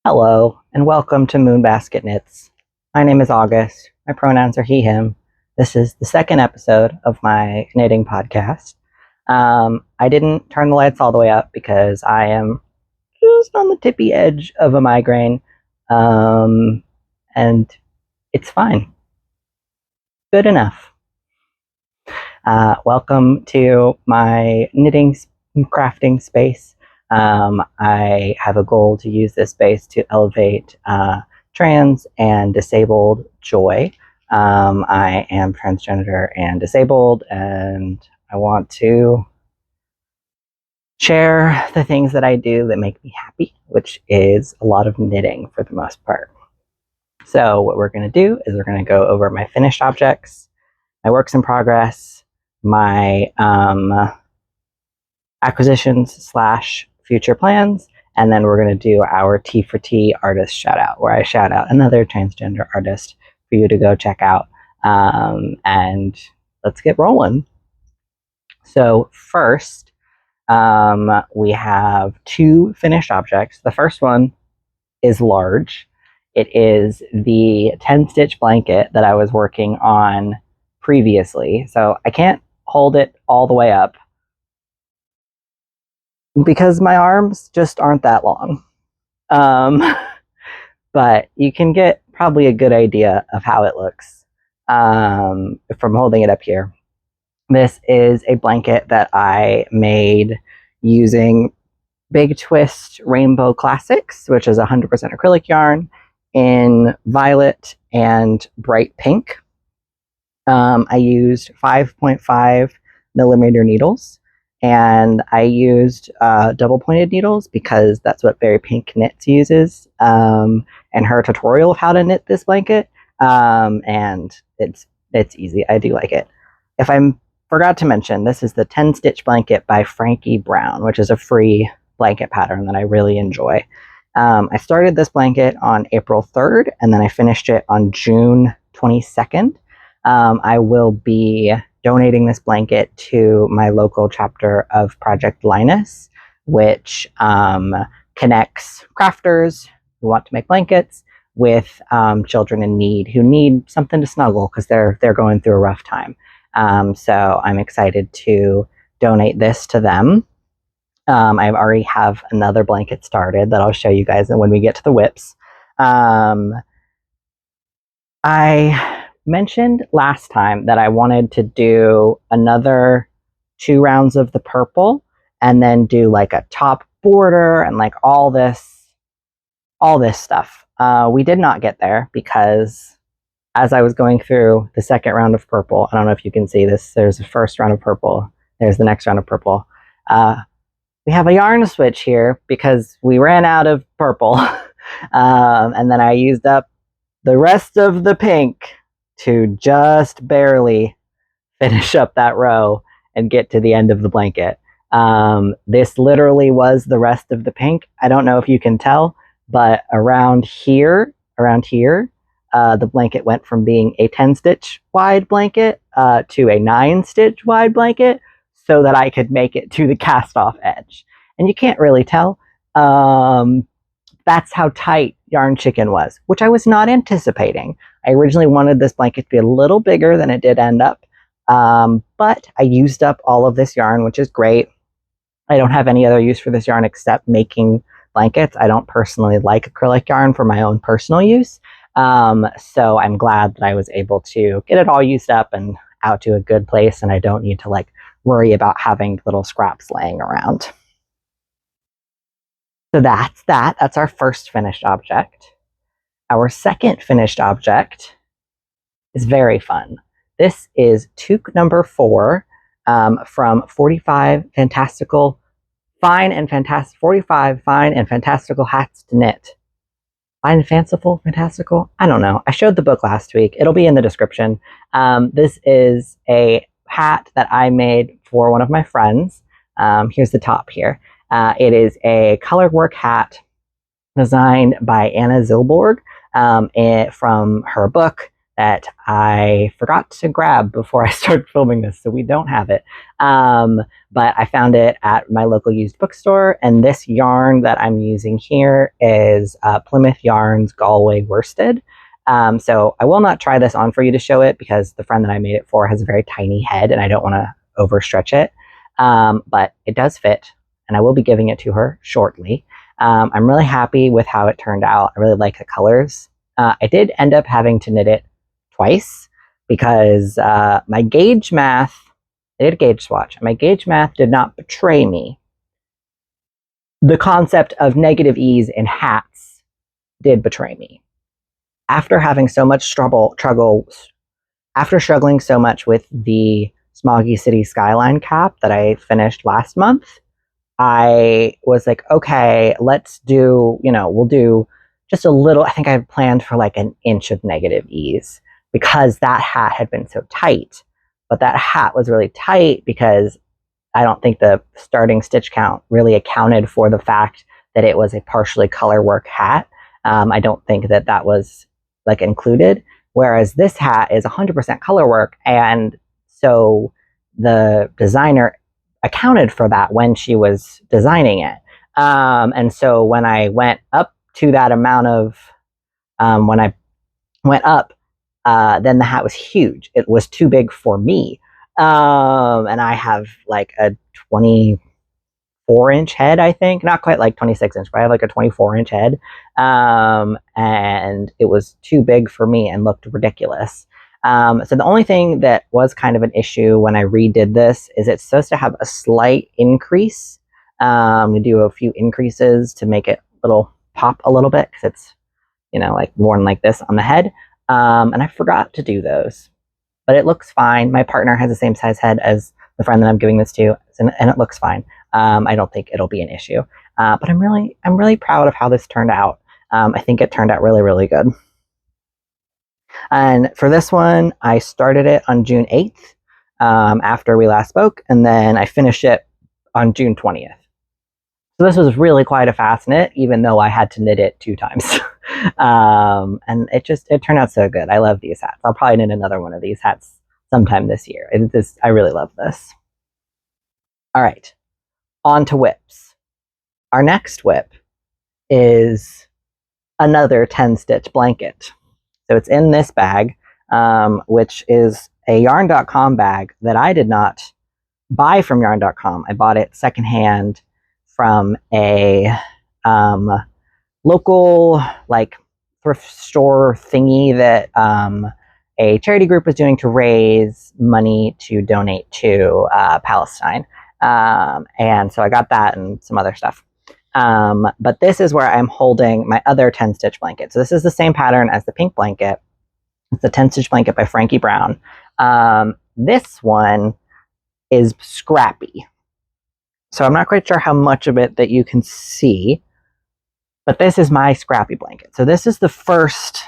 Hello, and welcome to Moonbasket Knits. My name is August. My pronouns are he, him. This is the second episode of my knitting podcast. I didn't turn the lights all the way up because I am just on the tippy edge of a migraine, and it's fine. Good enough. Welcome to my knitting crafting space. I have a goal to use this space to elevate trans and disabled joy. I am transgender and disabled, and I want to share the things that I do that make me happy, which is a lot of knitting for the most part. So what we're going to do is we're going to go over my finished objects, my works in progress, my acquisitions / future plans, and then we're going to do our T for T artist shout out, where I shout out another transgender artist for you to go check out. And let's get rolling. So first, we have two finished objects. The first one is large. It is the 10-stitch blanket that I was working on previously. So I can't hold it all the way up because my arms just aren't that long. But you can get probably a good idea of how it looks from holding it up here. This is a blanket that I made using Big Twist Rainbow Classics, which is 100% acrylic yarn in violet and bright pink. I used 5.5 millimeter needles, and I used double pointed needles because that's what Berry Pink Knits uses in her tutorial of how to knit this blanket. And it's easy. I do like it. If I forgot to mention, this is the 10-stitch blanket by Frankie Brown, which is a free blanket pattern that I really enjoy. I started this blanket on April 3rd, and then I finished it on June 22nd. I will be donating this blanket to my local chapter of Project Linus, which connects crafters who want to make blankets with children in need who need something to snuggle because they're going through a rough time. So I'm excited to donate this to them. I already have another blanket started that I'll show you guys when we get to the whips. I mentioned last time that I wanted to do another 2 rounds of the purple and then do like a top border and like all this stuff. We did not get there because as I was going through the second round of purple, I don't know if you can see this, there's the first round of purple, there's the next round of purple. We have a yarn switch here because we ran out of purple. And then I used up the rest of the pink to just barely finish up that row and get to the end of the blanket. This literally was the rest of the pink. I don't know if you can tell, but around here, the blanket went from being a 10-stitch wide blanket to a 9-stitch wide blanket so that I could make it to the cast-off edge. And you can't really tell. That's how tight Yarn Chicken was, which I was not anticipating. I originally wanted this blanket to be a little bigger than it did end up, but I used up all of this yarn, which is great. I don't have any other use for this yarn except making blankets. I don't personally like acrylic yarn for my own personal use, so I'm glad that I was able to get it all used up and out to a good place, and I don't need to like worry about having little scraps laying around. So that's that. That's our first finished object. Our second finished object is very fun. This is Touque number 4 from 45 Fantastical Fine and Fantastic 45 Fine and Fantastical Hats to Knit. Fine and Fanciful, Fantastical? I don't know. I showed the book last week. It'll be in the description. This is a hat that I made for one of my friends. Here's the top here. It is a colored work hat designed by Anna Zilboorg from her book that I forgot to grab before I started filming this, so we don't have it. But I found it at my local used bookstore, and this yarn that I'm using here is Plymouth Yarn's Galway Worsted. So I will not try this on for you to show it because the friend that I made it for has a very tiny head and I don't want to overstretch it. But it does fit, and I will be giving it to her shortly. I'm really happy with how it turned out. I really like the colors. I did end up having to knit it twice because my gauge math, I did a gauge swatch, and my gauge math did not betray me. The concept of negative ease in hats did betray me. After having so much after struggling so much with the Smoggy City Skyline cap that I finished last month, I was like, okay, let's do, we'll do just a little. I think I had planned for like an inch of negative ease because that hat had been so tight. But that hat was really tight because I don't think the starting stitch count really accounted for the fact that it was a partially color work hat. I don't think that that was like included, whereas this hat is 100% color work, and so the designer accounted for that when she was designing it. And so when I went up to that amount of when I went up, then the hat was huge. It was too big for me, and I have like a 24-inch head, I think, not quite like 26-inch, but I have like a 24-inch head, and it was too big for me and looked ridiculous. So the only thing that was kind of an issue when I redid this is it's supposed to have a slight increase. We do a few increases to make it pop a little bit because it's, like worn like this on the head. And I forgot to do those, but it looks fine. My partner has the same size head as the friend that I'm giving this to, and it looks fine. I don't think it'll be an issue, but I'm really proud of how this turned out. I think it turned out really, really good. And for this one, I started it on June 8th after we last spoke, and then I finished it on June 20th. So this was really quite a fast knit, even though I had to knit it 2 times. And it turned out so good. I love these hats. I'll probably knit another one of these hats sometime this year. I really love this. All right, on to whips. Our next whip is another 10-stitch blanket. So it's in this bag, which is a yarn.com bag that I did not buy from yarn.com. I bought it secondhand from a local like thrift store thingy that a charity group was doing to raise money to donate to Palestine. And so I got that and some other stuff. But this is where I'm holding my other 10-stitch blanket. So this is the same pattern as the pink blanket. It's a 10-stitch blanket by Frankie Brown. This one is Scrappy. So I'm not quite sure how much of it that you can see, but this is my Scrappy blanket. So this is the first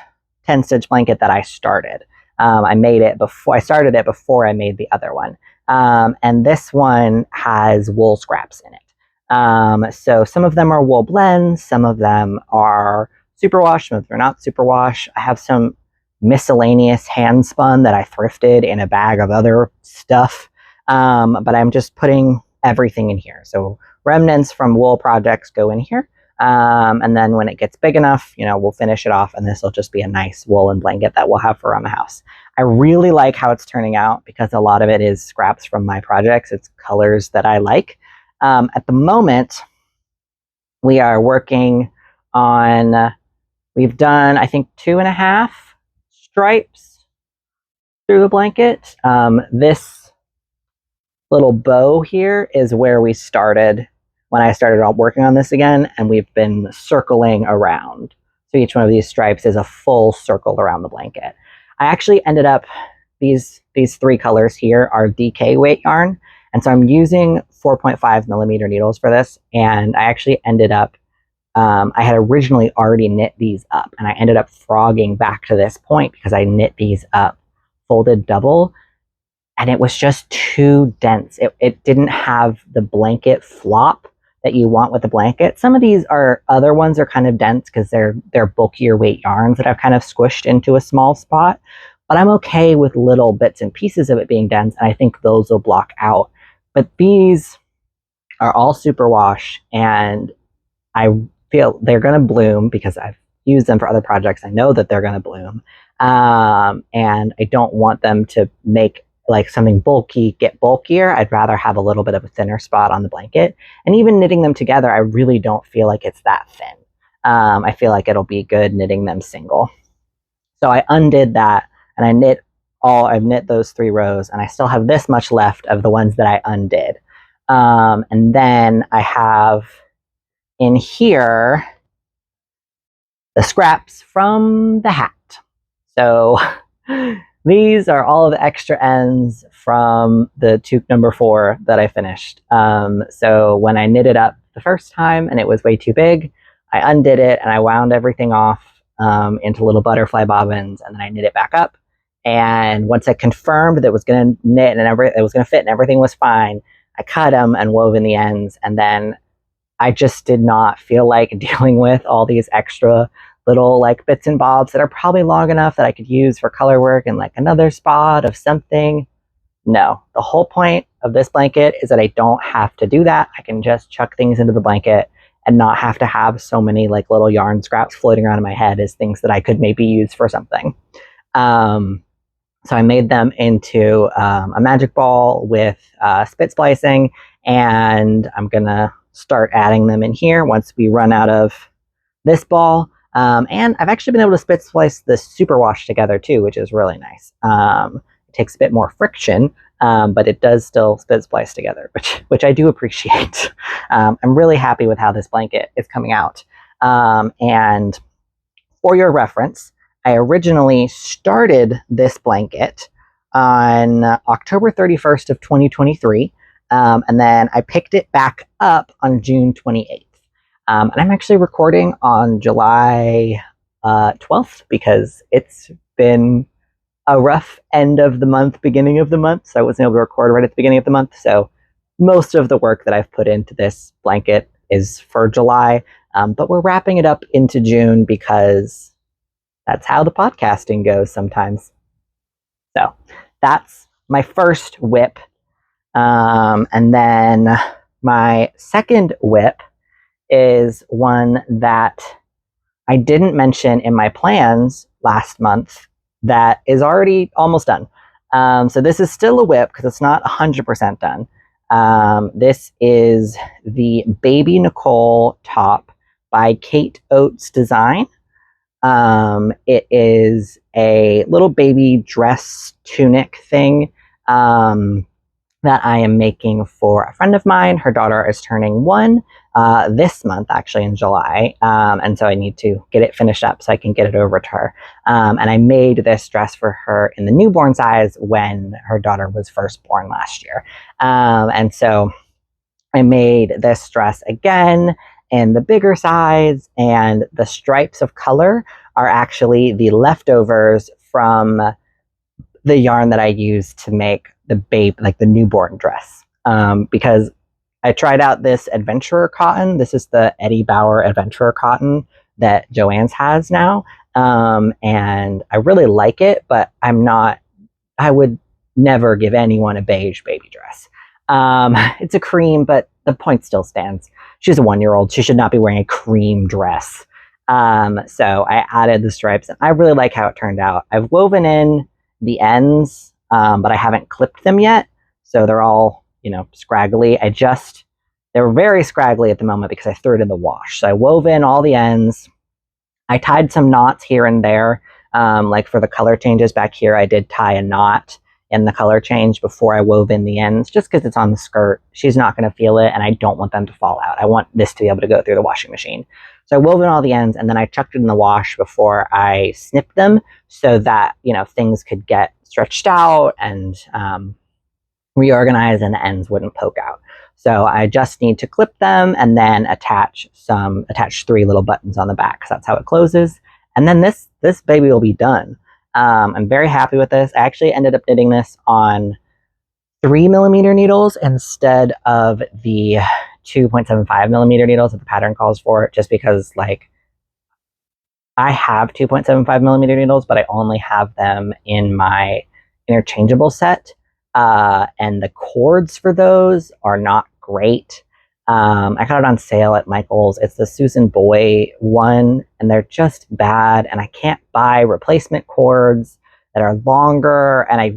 10-stitch blanket that I started. I made it before, I started it before I made the other one. And this one has wool scraps in it. So some of them are wool blends, some of them are superwash, some of them are not superwash. I have some miscellaneous hand spun that I thrifted in a bag of other stuff. But I'm just putting everything in here. So remnants from wool projects go in here. And then when it gets big enough, we'll finish it off, and this will just be a nice woolen blanket that we'll have for around the house. I really like how it's turning out because a lot of it is scraps from my projects. It's colors that I like. At the moment, we are working on, we've done, I think, 2.5 stripes through the blanket. This little bow here is where we started when I started working on this again, and we've been circling around. So each one of these stripes is a full circle around the blanket. I actually ended up, these 3 colors here are DK weight yarn, and so I'm using 4.5 millimeter needles for this, and I actually ended up, I had originally already knit these up, and I ended up frogging back to this point because I knit these up folded double, and it was just too dense. It didn't have the blanket flop that you want with the blanket. Some of these other ones are kind of dense because they're bulkier weight yarns that I've kind of squished into a small spot. but I'm okay with little bits and pieces of it being dense, and I think those will block out. But these are all superwash, and I feel they're going to bloom because I've used them for other projects. I know that they're going to bloom. And I don't want them to make like something bulky get bulkier. I'd rather have a little bit of a thinner spot on the blanket. And even knitting them together, I really don't feel like it's that thin. I feel like it'll be good knitting them single. So I undid that, and I've knit those 3 rows, and I still have this much left of the ones that I undid. And then I have in here the scraps from the hat. So these are all of the extra ends from the Touque number 4 that I finished. So when I knit it up the first time and it was way too big, I undid it and I wound everything off into little butterfly bobbins, and then I knit it back up. And once I confirmed that it was going to knit and it was going to fit and everything was fine, I cut them and wove in the ends. And then I just did not feel like dealing with all these extra little like bits and bobs that are probably long enough that I could use for color work and like another spot of something. No, the whole point of this blanket is that I don't have to do that. I can just chuck things into the blanket and not have to have so many like little yarn scraps floating around in my head as things that I could maybe use for something. So I made them into a magic ball with spit splicing, and I'm gonna start adding them in here once we run out of this ball. And I've actually been able to spit splice the superwash together too, which is really nice. It takes a bit more friction, but it does still spit splice together, which I do appreciate. I'm really happy with how this blanket is coming out. And for your reference, I originally started this blanket on October 31st of 2023, and then I picked it back up on June 28th. And I'm actually recording on July 12th because it's been a rough end of the month, beginning of the month, so I wasn't able to record right at the beginning of the month. So most of the work that I've put into this blanket is for July, but we're wrapping it up into June because that's how the podcasting goes sometimes. So that's my first whip. And then my second whip is one that I didn't mention in my plans last month that is already almost done. So this is still a whip because it's not 100% done. This is the Baby Nicole top by Kate Oates Design. It is a little baby dress tunic thing that I am making for a friend of mine. Her daughter is turning 1 this month, actually in July, and so I need to get it finished up so I can get it over to her. And I made this dress for her in the newborn size when her daughter was first born last year. And so I made this dress again in the bigger size, and the stripes of color are actually the leftovers from the yarn that I used to make the newborn dress. Because I tried out this adventurer cotton. This is the Eddie Bauer adventurer cotton that Joann's has now. And I really like it, but I would never give anyone a beige baby dress. It's a cream, but the point still stands. She's a 1-year-old. She should not be wearing a cream dress. So I added the stripes, and I really like how it turned out. I've woven in the ends, but I haven't clipped them yet. So they're all, scraggly. They're very scraggly at the moment because I threw it in the wash. So I wove in all the ends. I tied some knots here and there. Like for the color changes back here, I did tie a knot in the color change before I wove in the ends, just because it's on the skirt. She's not going to feel it, and I don't want them to fall out. I want this to be able to go through the washing machine. So I wove in all the ends, and then I chucked it in the wash before I snipped them so that, things could get stretched out and reorganized and the ends wouldn't poke out. So I just need to clip them and then attach 3 little buttons on the back, because that's how it closes. And then this baby will be done. I'm very happy with this. I actually ended up knitting this on 3mm needles instead of the 2.75mm needles that the pattern calls for, just because I have 2.75 millimeter needles, but I only have them in my interchangeable set. And the cords for those are not great. I got it on sale at Michael's. It's the Susan Boy one, and they're just bad. And I can't buy replacement cords that are longer, and I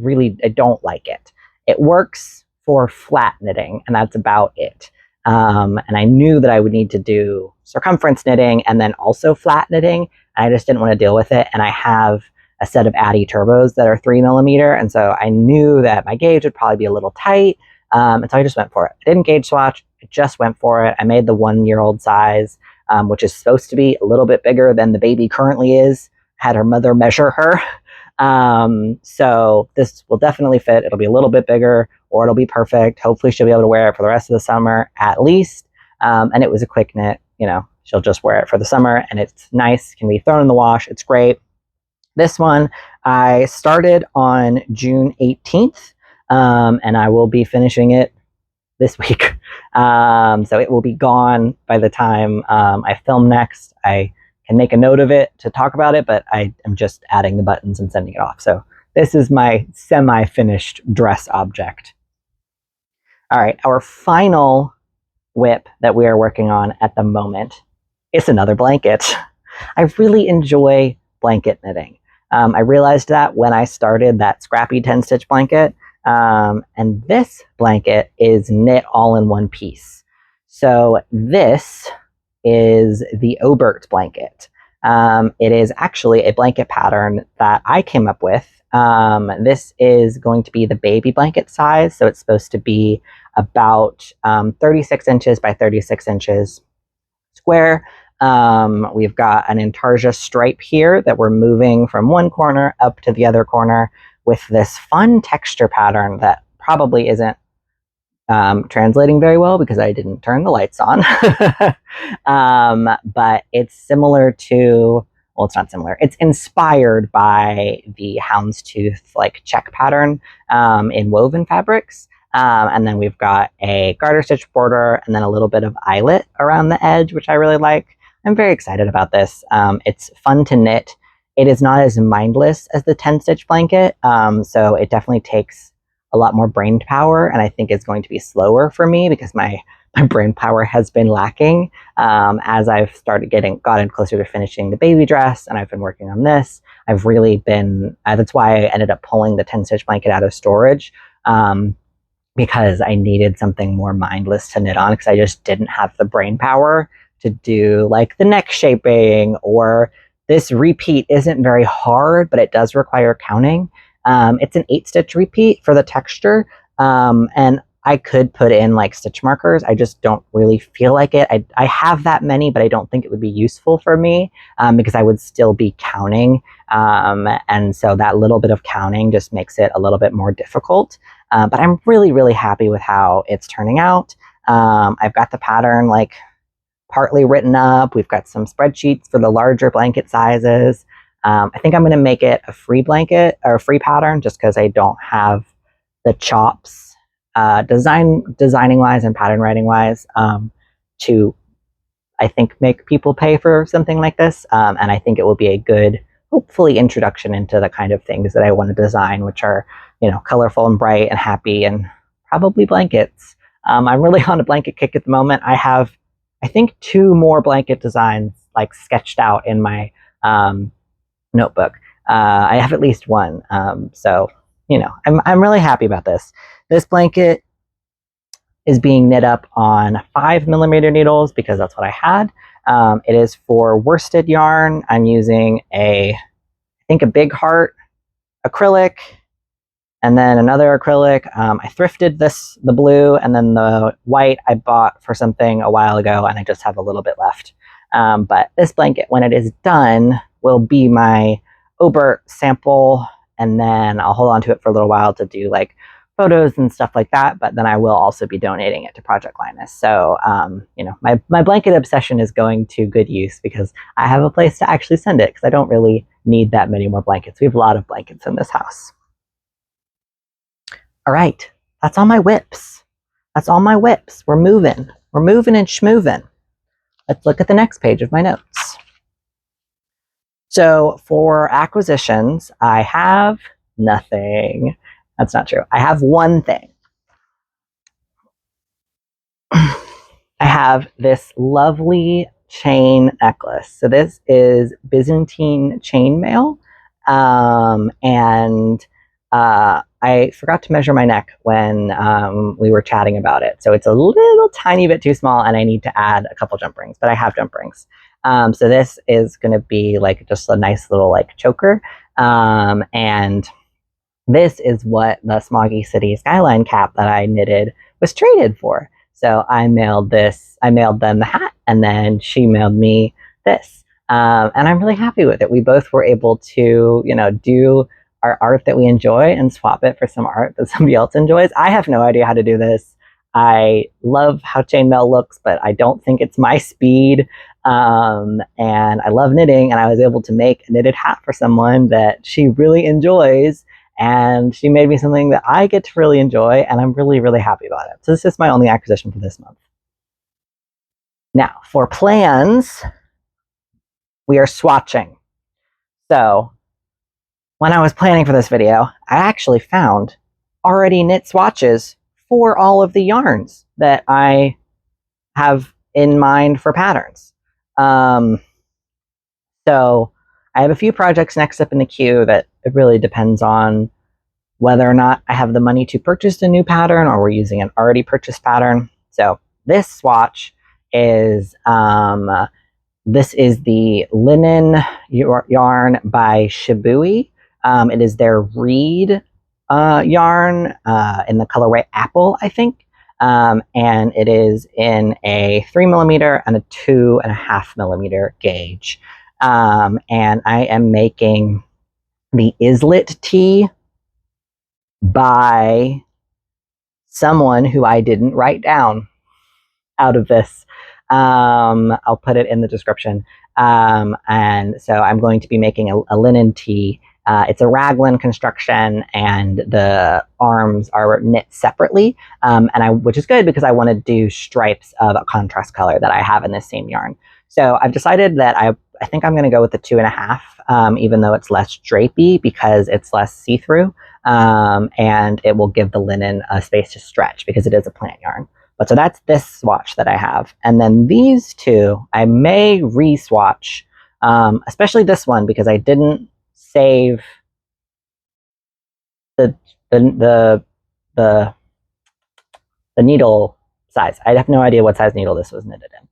don't like it. It works for flat knitting, and that's about it. And I knew that I would need to do circumference knitting and then also flat knitting. I just didn't want to deal with it. And I have a set of Addy turbos that are 3 millimeter. And so I knew that my gauge would probably be a little tight. And so I just went for it. I didn't gauge swatch. I just went for it. I made the 1-year-old size, which is supposed to be a little bit bigger than the baby currently is. Had her mother measure her. So this will definitely fit. It'll be a little bit bigger, or it'll be perfect. Hopefully she'll be able to wear it for the rest of the summer at least. And it was a quick knit, she'll just wear it for the summer, and it's nice, can be thrown in the wash. It's great. This one I started on June 18th, and I will be finishing it this week. So it will be gone by the time I film next. I can make a note of it to talk about it, but I am just adding the buttons and sending it off. So this is my semi-finished dress object. All right, our final whip that we are working on at the moment is another blanket. I really enjoy blanket knitting. I realized that when I started that Scrappy 10-stitch blanket, and this blanket is knit all in one piece. So this is the Oates blanket. It is actually a blanket pattern that I came up with. This is going to be the baby blanket size, so it's supposed to be about 36 inches by 36 inches square. We've got an intarsia stripe here that we're moving from one corner up to the other corner with this fun texture pattern that probably isn't translating very well because I didn't turn the lights on. But it's similar to, well, it's not similar. It's inspired by the houndstooth like check pattern in woven fabrics. And then we've got a garter stitch border and then a little bit of eyelet around the edge, which I really like. I'm very excited about this. It's fun to knit. It is not as mindless as the 10-stitch blanket, so it definitely takes a lot more brain power, and I think it's going to be slower for me because my brain power has been lacking as I've gotten closer to finishing the baby dress, and I've been working on this. I've really been, that's why I ended up pulling the 10-stitch blanket out of storage, because I needed something more mindless to knit on because I just didn't have the brain power to do like the neck shaping, or this repeat isn't very hard, but it does require counting. It's an 8-stitch repeat for the texture, and I could put in like stitch markers. I just don't really feel like it. I have that many, but I don't think it would be useful for me because I would still be counting. And so that little bit of counting just makes it a little bit more difficult. But I'm really, really happy with how it's turning out. I've got the pattern like partly written up. We've got some spreadsheets for the larger blanket sizes. I think I'm going to make it a free blanket or a free pattern just because I don't have the chops designing wise and pattern writing wise to, I think, make people pay for something like this. And I think it will be a good, hopefully, introduction into the kind of things that I want to design, which are, colorful and bright and happy and probably blankets. I'm really on a blanket kick at the moment. I have, I think, 2 more blanket designs like sketched out in my notebook. I have at least one. So, I'm really happy about this. This blanket is being knit up on 5 millimeter needles because that's what I had. It is for worsted yarn. I'm using I think a Big Heart acrylic and then another acrylic. I thrifted the blue, and then the white I bought for something a while ago, and I just have a little bit left. But this blanket, when it is done, will be my Oates sample, and then I'll hold on to it for a little while to do like photos and stuff like that, but then I will also be donating it to Project Linus. So, my blanket obsession is going to good use because I have a place to actually send it because I don't really need that many more blankets. We have a lot of blankets in this house. All right, that's all my whips. That's all my whips. We're moving. We're moving and schmoving. Let's look at the next page of my notes. So for acquisitions, I have nothing. That's not true. I have one thing. I have this lovely chain necklace. So this is Byzantine chainmail. And I forgot to measure my neck when we were chatting about it. So it's a little tiny bit too small and I need to add a couple jump rings, but I have jump rings. So this is going to be like just a nice little like choker. And this is what the Smoggy City skyline cap that I knitted was traded for. So I mailed them the hat, and then she mailed me this. And I'm really happy with it. We both were able to, do our art that we enjoy and swap it for some art that somebody else enjoys. I have no idea how to do this. I love how chainmail looks, but I don't think it's my speed. And I love knitting, and I was able to make a knitted hat for someone that she really enjoys. And she made me something that I get to really enjoy, and I'm really, really happy about it. So this is my only acquisition for this month. Now, for plans, we are swatching. So when I was planning for this video, I actually found already knit swatches for all of the yarns that I have in mind for patterns. So I have a few projects next up in the queue that it really depends on whether or not I have the money to purchase a new pattern or we're using an already purchased pattern. So this swatch is, this is the linen yarn by Shibui. It is their reed yarn in the colorway Apple, I think. And it is in a 3mm and a 2.5mm gauge. And I am making the Islet tee by someone who I didn't write down out of this. I'll put it in the description. And so I'm going to be making a linen tee. It's a raglan construction, and the arms are knit separately, which is good because I want to do stripes of a contrast color that I have in this same yarn. So I've decided that I think I'm going to go with the 2.5, even though it's less drapey because it's less see-through, and it will give the linen a space to stretch because it is a plant yarn. But so that's this swatch that I have. And then these two, I may re-swatch, especially this one because I didn't save the needle size. I have no idea what size needle this was knitted in.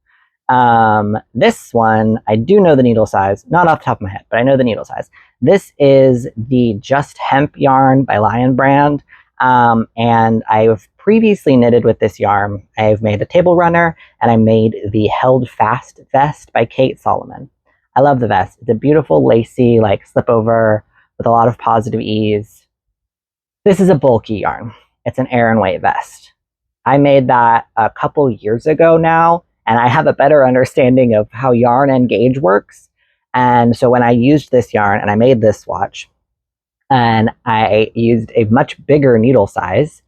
This one, I do know the needle size, not off the top of my head, but I know the needle size. This is the Just Hemp yarn by Lion Brand. And I've previously knitted with this yarn. I've made a table runner, and I made the Held Fast vest by Kate Solomon. I love the vest. It's a beautiful lacy, like slip over with a lot of positive ease. This is a bulky yarn. It's an Aran weight vest. I made that a couple years ago now, and I have a better understanding of how yarn and gauge works. And so when I used this yarn and I made this swatch, and I used a much bigger needle size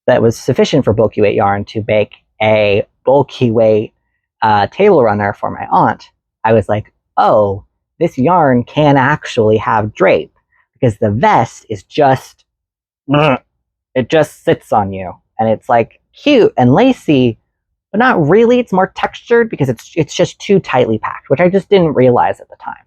that was sufficient for bulky weight yarn to make a bulky weight table runner for my aunt, I was like, oh, this yarn can actually have drape because the vest is just, it just sits on you. And it's like cute and lacy, but not really. It's more textured because it's just too tightly packed, which I just didn't realize at the time.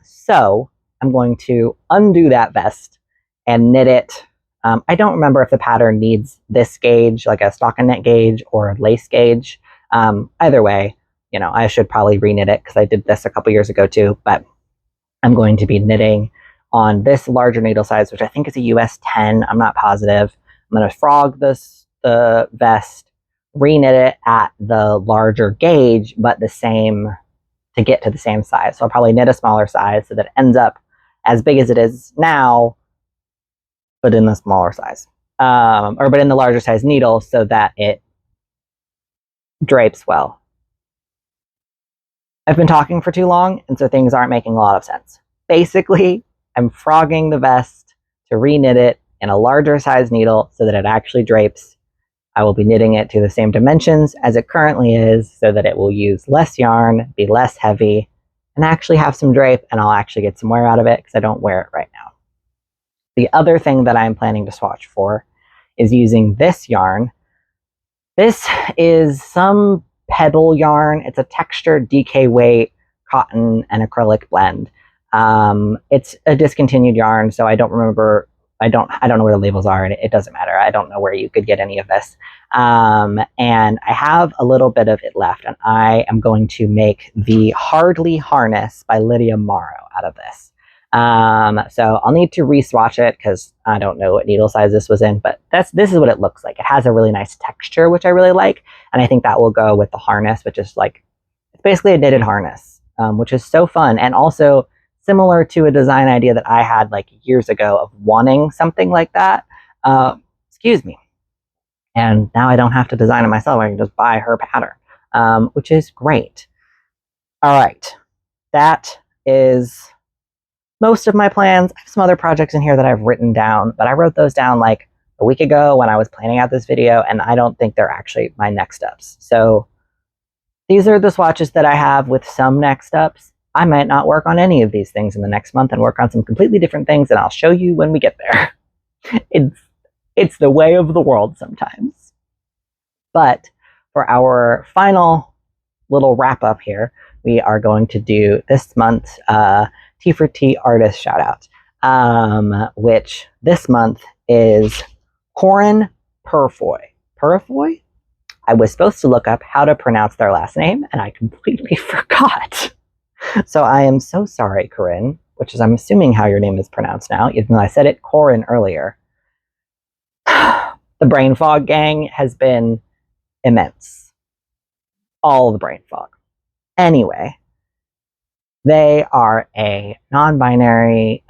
So I'm going to undo that vest and knit it. I don't remember if the pattern needs this gauge, like a stockinette gauge or a lace gauge. Either way, I should probably reknit it because I did this a couple years ago too, but I'm going to be knitting on this larger needle size, which I think is a US 10. I'm not positive. I'm going to frog the vest, reknit it at the larger gauge, but the same to get to the same size. So I'll probably knit a smaller size so that it ends up as big as it is now, but in the smaller size, but in the larger size needle so that it drapes well. I've been talking for too long, and so things aren't making a lot of sense. Basically, I'm frogging the vest to reknit it in a larger size needle so that it actually drapes. I will be knitting it to the same dimensions as it currently is so that it will use less yarn, be less heavy, and actually have some drape, and I'll actually get some wear out of it because I don't wear it right now. The other thing that I'm planning to swatch for is using this yarn. This is some pebble yarn. It's a textured DK weight cotton and acrylic blend. It's a discontinued yarn, so I don't remember. I don't know where the labels are, and it doesn't matter. I don't know where you could get any of this. And I have a little bit of it left, and I am going to make the Hardly Harness by Lydia Morrow out of this. So I'll need to re-swatch it because I don't know what needle size this was in, but this is what it looks like. It has a really nice texture, which I really like, and I think that will go with the harness, which is like, it's basically a knitted harness, which is so fun, and also similar to a design idea that I had like years ago of wanting something like that. Excuse me. And now I don't have to design it myself. I can just buy her pattern, which is great. All right. That is most of my plans. I have some other projects in here that I've written down, but I wrote those down like a week ago when I was planning out this video, and I don't think they're actually my next steps. So these are the swatches that I have with some next steps. I might not work on any of these things in the next month and work on some completely different things, and I'll show you when we get there. It's the way of the world sometimes. But for our final little wrap up here, we are going to do this month's T for T artist shout out, which this month is Corin Purfoy. Purfoy? I was supposed to look up how to pronounce their last name, and I completely forgot. So I am so sorry, Corinne, which is I'm assuming how your name is pronounced now, even though I said it Corin earlier. The brain fog gang has been immense. All the brain fog. Anyway, they are a non-binary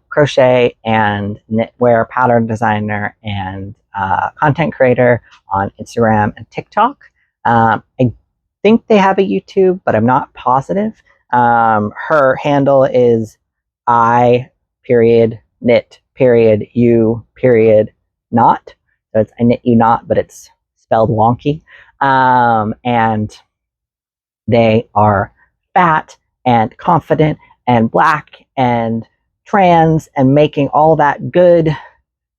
crochet and knitwear pattern designer and content creator on Instagram and TikTok. I think they have a YouTube, but I'm not positive. Her handle is I period knit period you period not. So it's I knit you not, but it's spelled wonky. And they are fat and confident and black and trans and making all that good,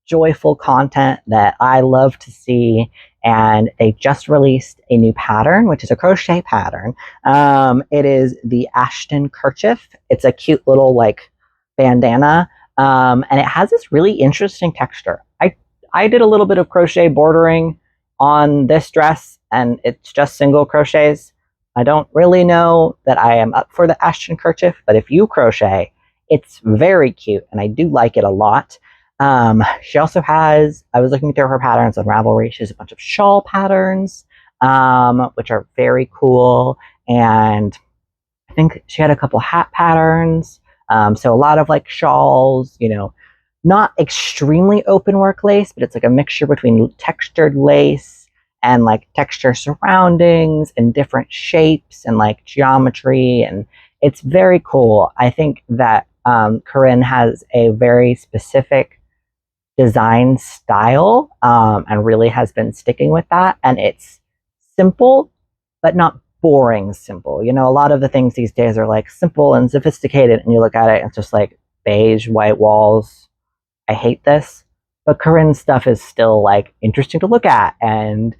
joyful content that I love to see. And they just released a new pattern, which is a crochet pattern. It is the Ashton Kerchief. It's a cute little like bandana, and it has this really interesting texture. I did a little bit of crochet bordering on this dress, and it's just single crochets. I don't really know that I am up for the Ashton Kerchief, but if you crochet, it's very cute, and I do like it a lot. She also has, I was looking through her patterns on Ravelry, she has a bunch of shawl patterns, which are very cool, and I think she had a couple hat patterns, so a lot of like shawls, you know, not extremely open work lace, but it's like a mixture between textured lace and like texture surroundings and different shapes and like geometry, and it's very cool. I think that Corinne has a very specific design style, and really has been sticking with that, and it's simple but not boring simple. You know, a lot of the things these days are like simple and sophisticated, and you look at it and it's just like beige white walls. I hate this, but Corinne's stuff is still like interesting to look at and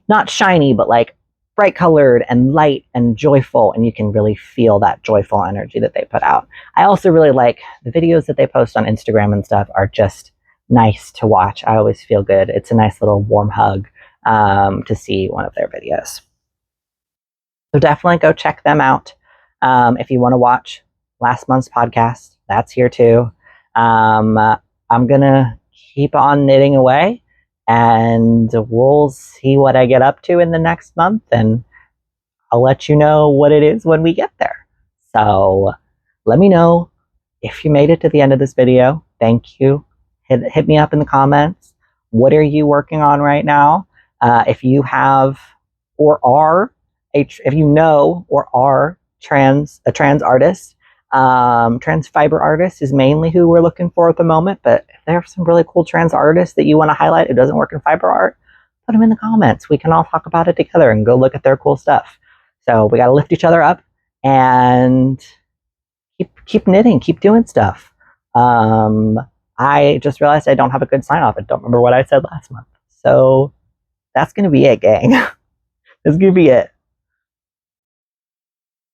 not shiny, but like bright colored and light and joyful, and you can really feel that joyful energy that they put out. I also really like the videos that they post on Instagram and stuff are just nice to watch. I always feel good. It's a nice little warm hug to see one of their videos. So definitely go check them out. If you want to watch last month's podcast, that's here too. I'm gonna keep on knitting away, and we'll see what I get up to in the next month, and I'll let you know what it is when we get there. So let me know if you made it to the end of this video. Thank you. Hit me up in the comments. What are you working on right now? If you have or are if you know or are a trans artist, trans fiber artist is mainly who we're looking for at the moment, but if there are some really cool trans artists that you want to highlight who doesn't work in fiber art, put them in the comments. We can all talk about it together and go look at their cool stuff. So we got to lift each other up, and keep knitting, keep doing stuff. I just realized I don't have a good sign off. I don't remember what I said last month. So that's going to be it, gang. That's going to be it.